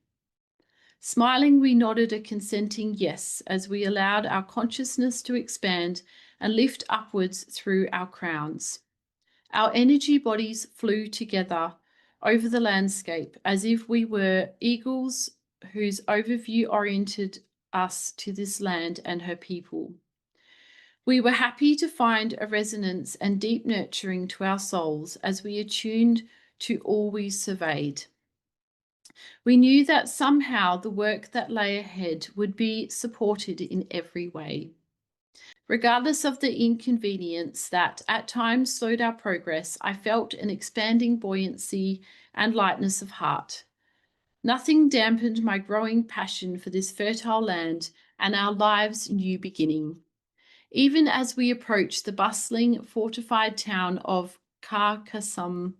Smiling, we nodded a consenting yes as we allowed our consciousness to expand and lift upwards through our crowns. Our energy bodies flew together over the landscape as if we were eagles whose overview oriented us to this land and her people. We were happy to find a resonance and deep nurturing to our souls as we attuned to all we surveyed. We knew that somehow the work that lay ahead would be supported in every way. Regardless of the inconvenience that at times slowed our progress, I felt an expanding buoyancy and lightness of heart. Nothing dampened my growing passion for this fertile land and our lives' new beginning. Even as we approached the bustling, fortified town of Carcassonne,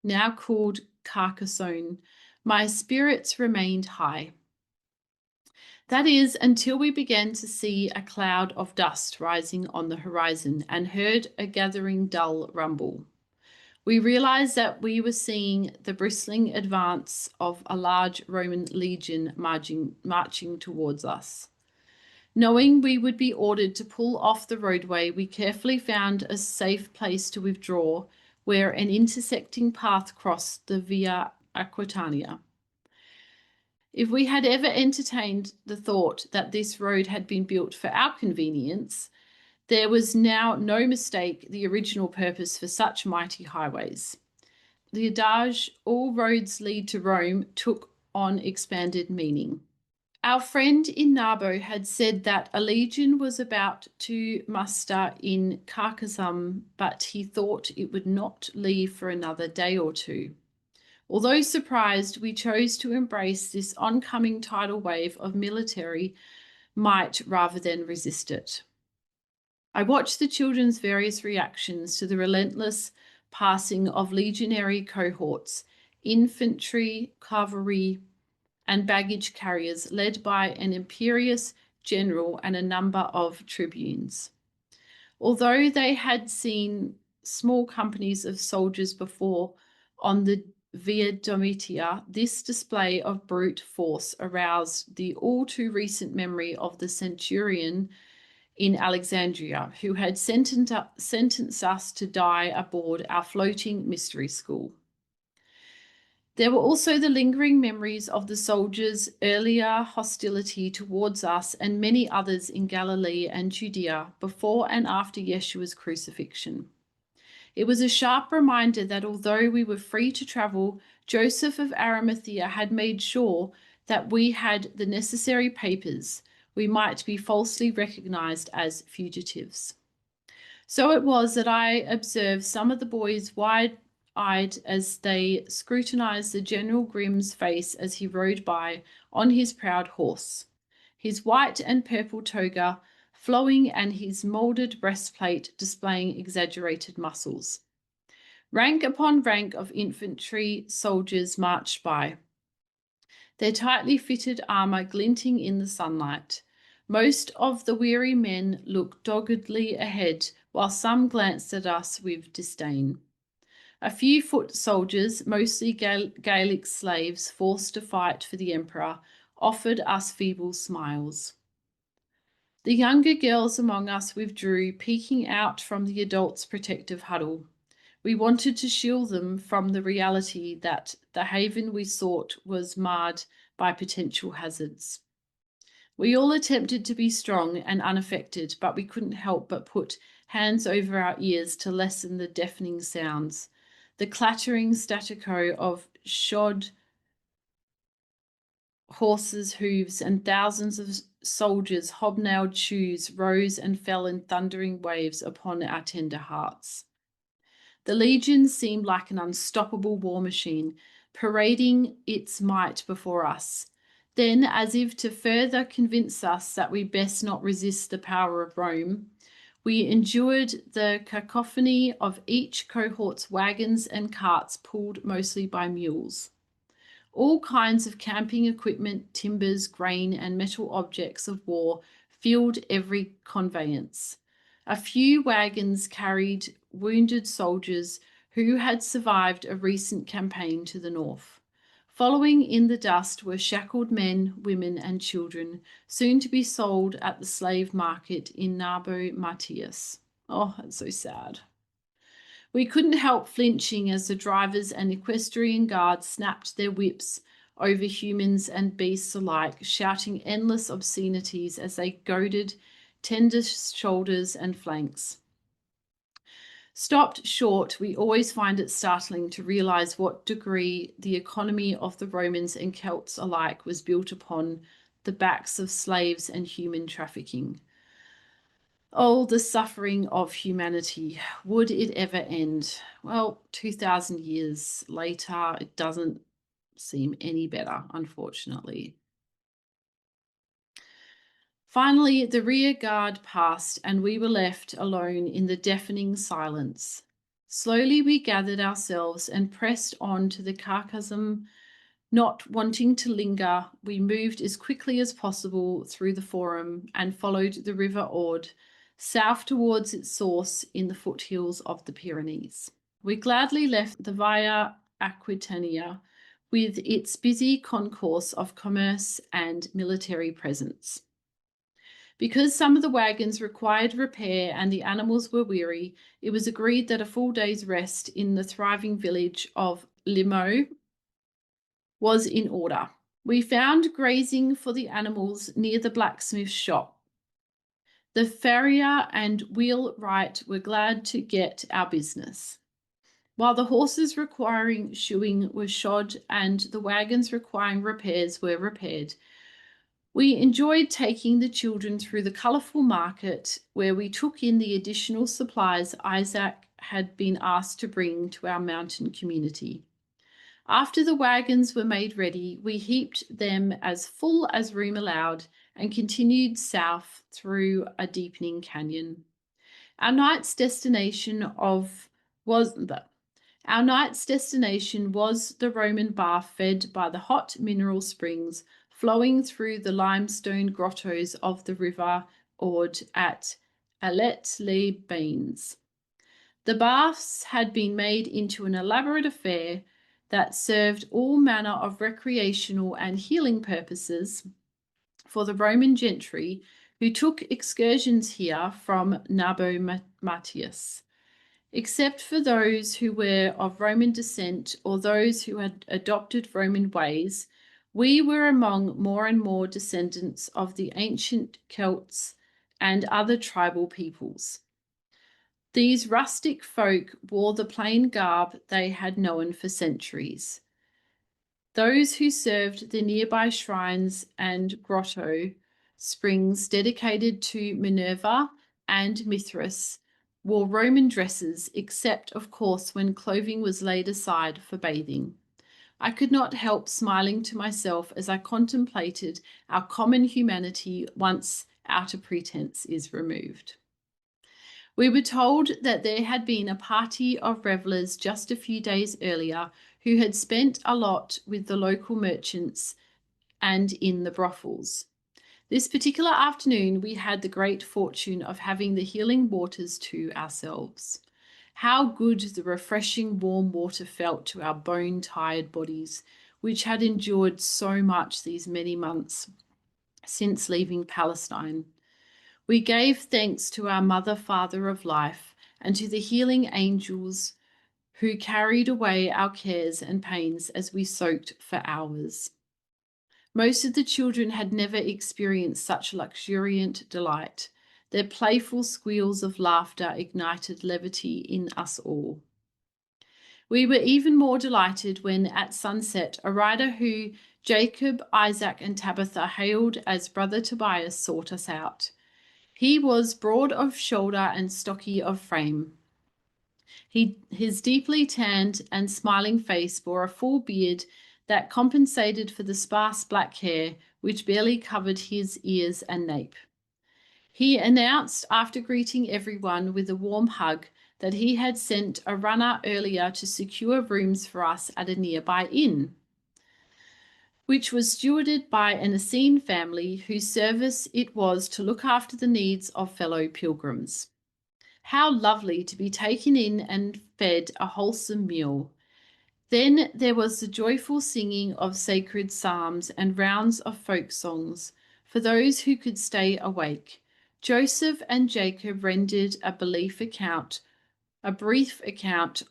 now called Carcassonne, my spirits remained high. That is, until we began to see a cloud of dust rising on the horizon and heard a gathering dull rumble. We realized that we were seeing the bristling advance of a large Roman legion marching towards us. Knowing we would be ordered to pull off the roadway, we carefully found a safe place to withdraw where an intersecting path crossed the Via Aquitania. If we had ever entertained the thought that this road had been built for our convenience, there was now no mistake the original purpose for such mighty highways. The adage, "all roads lead to Rome," took on expanded meaning. Our friend in Narbo had said that a legion was about to muster in Carcassonne, but he thought it would not leave for another day or two. Although surprised, we chose to embrace this oncoming tidal wave of military might rather than resist it. I watched the children's various reactions to the relentless passing of legionary cohorts, infantry, cavalry, and baggage carriers led by an imperious general and a number of tribunes. Although they had seen small companies of soldiers before on the Via Domitia, this display of brute force aroused the all too recent memory of the centurion in Alexandria, who had sentenced us to die aboard our floating mystery school. There were also the lingering memories of the soldiers' earlier hostility towards us and many others in Galilee and Judea before and after Yeshua's crucifixion. It was a sharp reminder that although we were free to travel, Joseph of Arimathea had made sure that we had the necessary papers. We might be falsely recognized as fugitives. So it was that I observed some of the boys wide-eyed as they scrutinized the General Grimm's face as he rode by on his proud horse, his white and purple toga flowing and his molded breastplate displaying exaggerated muscles. Rank upon rank of infantry soldiers marched by, their tightly fitted armor glinting in the sunlight. Most of the weary men looked doggedly ahead, while some glanced at us with disdain. A few foot soldiers, mostly Gaelic slaves forced to fight for the emperor, offered us feeble smiles. The younger girls among us withdrew, peeking out from the adults' protective huddle. We wanted to shield them from the reality that the haven we sought was marred by potential hazards. We all attempted to be strong and unaffected, but we couldn't help but put hands over our ears to lessen the deafening sounds, the clattering staccato of shod horses' hooves and thousands of soldiers' hobnailed shoes rose and fell in thundering waves upon our tender hearts. The legion seemed like an unstoppable war machine, parading its might before us. Then, as if to further convince us that we best not resist the power of Rome, we endured the cacophony of each cohort's wagons and carts pulled mostly by mules. All kinds of camping equipment, timbers, grain, and metal objects of war filled every conveyance. A few wagons carried wounded soldiers who had survived a recent campaign to the north. Following in the dust were shackled men, women, and children, soon to be sold at the slave market in Nabo Matthias. Oh, that's so sad. We couldn't help flinching as the drivers and equestrian guards snapped their whips over humans and beasts alike, shouting endless obscenities as they goaded tender shoulders and flanks. Stopped short, we always find it startling to realize what degree the economy of the Romans and Celts alike was built upon the backs of slaves and human trafficking. Oh, the suffering of humanity. Would it ever end? Well, 2,000 years later, it doesn't seem any better, unfortunately. Finally, the rear guard passed, and we were left alone in the deafening silence. Slowly we gathered ourselves and pressed on to the Carchasm. Not wanting to linger, we moved as quickly as possible through the Forum and followed the River Ord, south towards its source in the foothills of the Pyrenees. We gladly left the Via Aquitania with its busy concourse of commerce and military presence. Because some of the wagons required repair and the animals were weary, it was agreed that a full day's rest in the thriving village of Limoux was in order. We found grazing for the animals near the blacksmith's shop. The farrier and wheelwright were glad to get our business. While the horses requiring shoeing were shod and the wagons requiring repairs were repaired, we enjoyed taking the children through the colourful market where we took in the additional supplies Isaac had been asked to bring to our mountain community. After the wagons were made ready, we heaped them as full as room allowed and continued south through a deepening canyon. Our night's destination was the Roman bath fed by the hot mineral springs flowing through the limestone grottos of the river Ord at Alet-les-Bains. The baths had been made into an elaborate affair that served all manner of recreational and healing purposes for the Roman gentry who took excursions here from Nabo Matthias. Except for those who were of Roman descent or those who had adopted Roman ways, we were among more and more descendants of the ancient Celts and other tribal peoples. These rustic folk wore the plain garb they had known for centuries. Those who served the nearby shrines and grotto springs dedicated to Minerva and Mithras wore Roman dresses, except, of course, when clothing was laid aside for bathing. I could not help smiling to myself as I contemplated our common humanity once outer pretense is removed. We were told that there had been a party of revellers just a few days earlier who had spent a lot with the local merchants and in the brothels. This particular afternoon, we had the great fortune of having the healing waters to ourselves. How good the refreshing warm water felt to our bone-tired bodies, which had endured so much these many months since leaving Palestine. We gave thanks to our Mother, Father of life, and to the healing angels who carried away our cares and pains as we soaked for hours. Most of the children had never experienced such luxuriant delight. Their playful squeals of laughter ignited levity in us all. We were even more delighted when, at sunset, a rider who Jacob, Isaac, and Tabitha hailed as Brother Tobias sought us out. He was broad of shoulder and stocky of frame. His deeply tanned and smiling face bore a full beard that compensated for the sparse black hair which barely covered his ears and nape. He announced, after greeting everyone with a warm hug, that he had sent a runner earlier to secure rooms for us at a nearby inn, which was stewarded by an Essene family whose service it was to look after the needs of fellow pilgrims. How lovely to be taken in and fed a wholesome meal. Then there was the joyful singing of sacred psalms and rounds of folk songs for those who could stay awake. Joseph and Jacob rendered a brief account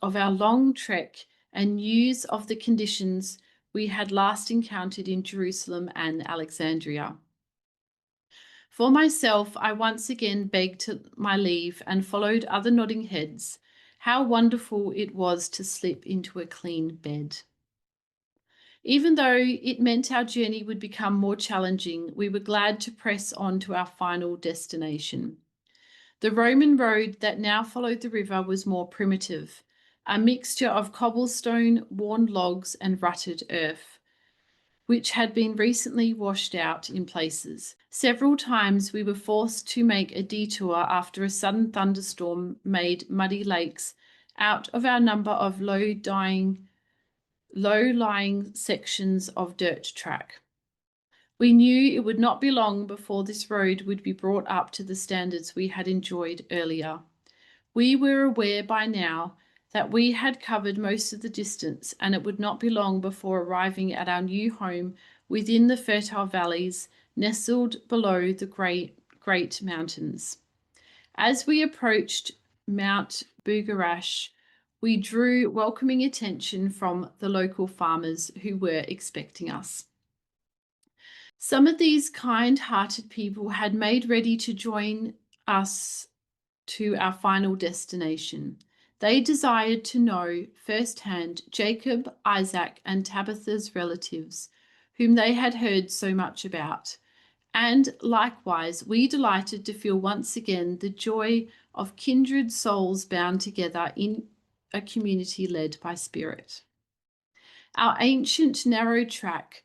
of our long trek and news of the conditions we had last encountered in Jerusalem and Alexandria. For myself, I once again begged my leave and followed other nodding heads. How wonderful it was to slip into a clean bed. Even though it meant our journey would become more challenging, we were glad to press on to our final destination. The Roman road that now followed the river was more primitive, a mixture of cobblestone, worn logs, and rutted earth, which had been recently washed out in places. Several times we were forced to make a detour after a sudden thunderstorm made muddy lakes out of our number of low-lying sections of dirt track. We knew it would not be long before this road would be brought up to the standards we had enjoyed earlier. We were aware by now that we had covered most of the distance, and it would not be long before arriving at our new home within the fertile valleys nestled below the great mountains. As we approached Mount Bugarach, we drew welcoming attention from the local farmers who were expecting us. Some of these kind-hearted people had made ready to join us to our final destination. They desired to know firsthand Jacob, Isaac, and Tabitha's relatives, whom they had heard so much about. And likewise, we delighted to feel once again the joy of kindred souls bound together in a community led by Spirit. Our ancient narrow track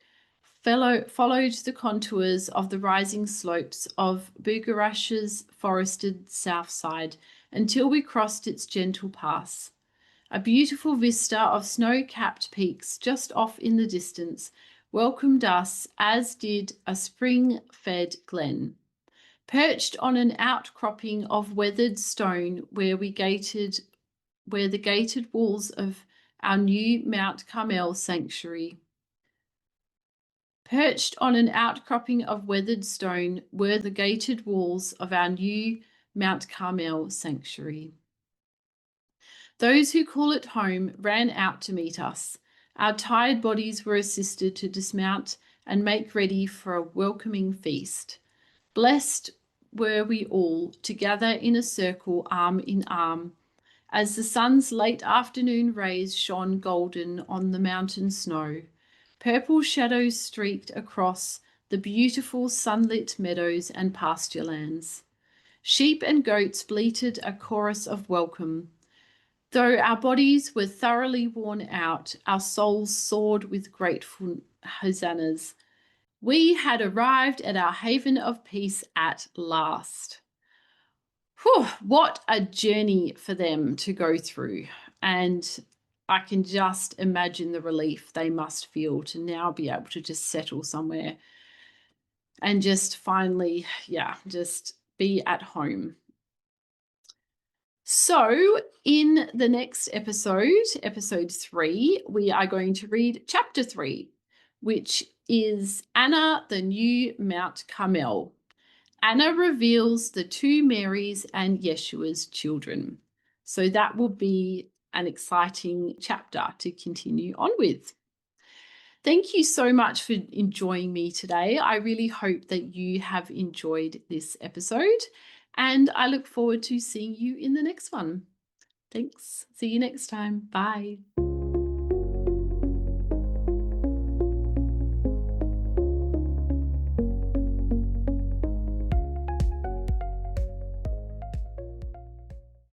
followed the contours of the rising slopes of Bugarach's forested south side until we crossed its gentle pass. A beautiful vista of snow-capped peaks just off in the distance welcomed us, as did a spring-fed glen. Perched on an outcropping of weathered stone where the gated walls of our new Mount Carmel sanctuary. Perched on an outcropping of weathered stone were the gated walls of our new Mount Carmel sanctuary. Those who call it home ran out to meet us. Our tired bodies were assisted to dismount and make ready for a welcoming feast. Blessed were we all to gather in a circle, arm in arm, as the sun's late afternoon rays shone golden on the mountain snow. Purple shadows streaked across the beautiful sunlit meadows and pasture lands. Sheep and goats bleated a chorus of welcome. Though our bodies were thoroughly worn out, our souls soared with grateful hosannas. We had arrived at our haven of peace at last. Whew, what a journey for them to go through. And I can just imagine the relief they must feel to now be able to just settle somewhere and just finally, just be at home. So in the next episode 3, we are going to read chapter 3, which is Anna, the new Mount Carmel. Anna reveals the two Marys and Yeshua's children. So that will be an exciting chapter to continue on with. Thank you so much for joining me today. I really hope that you have enjoyed this episode, and I look forward to seeing you in the next one. Thanks. See you next time. Bye.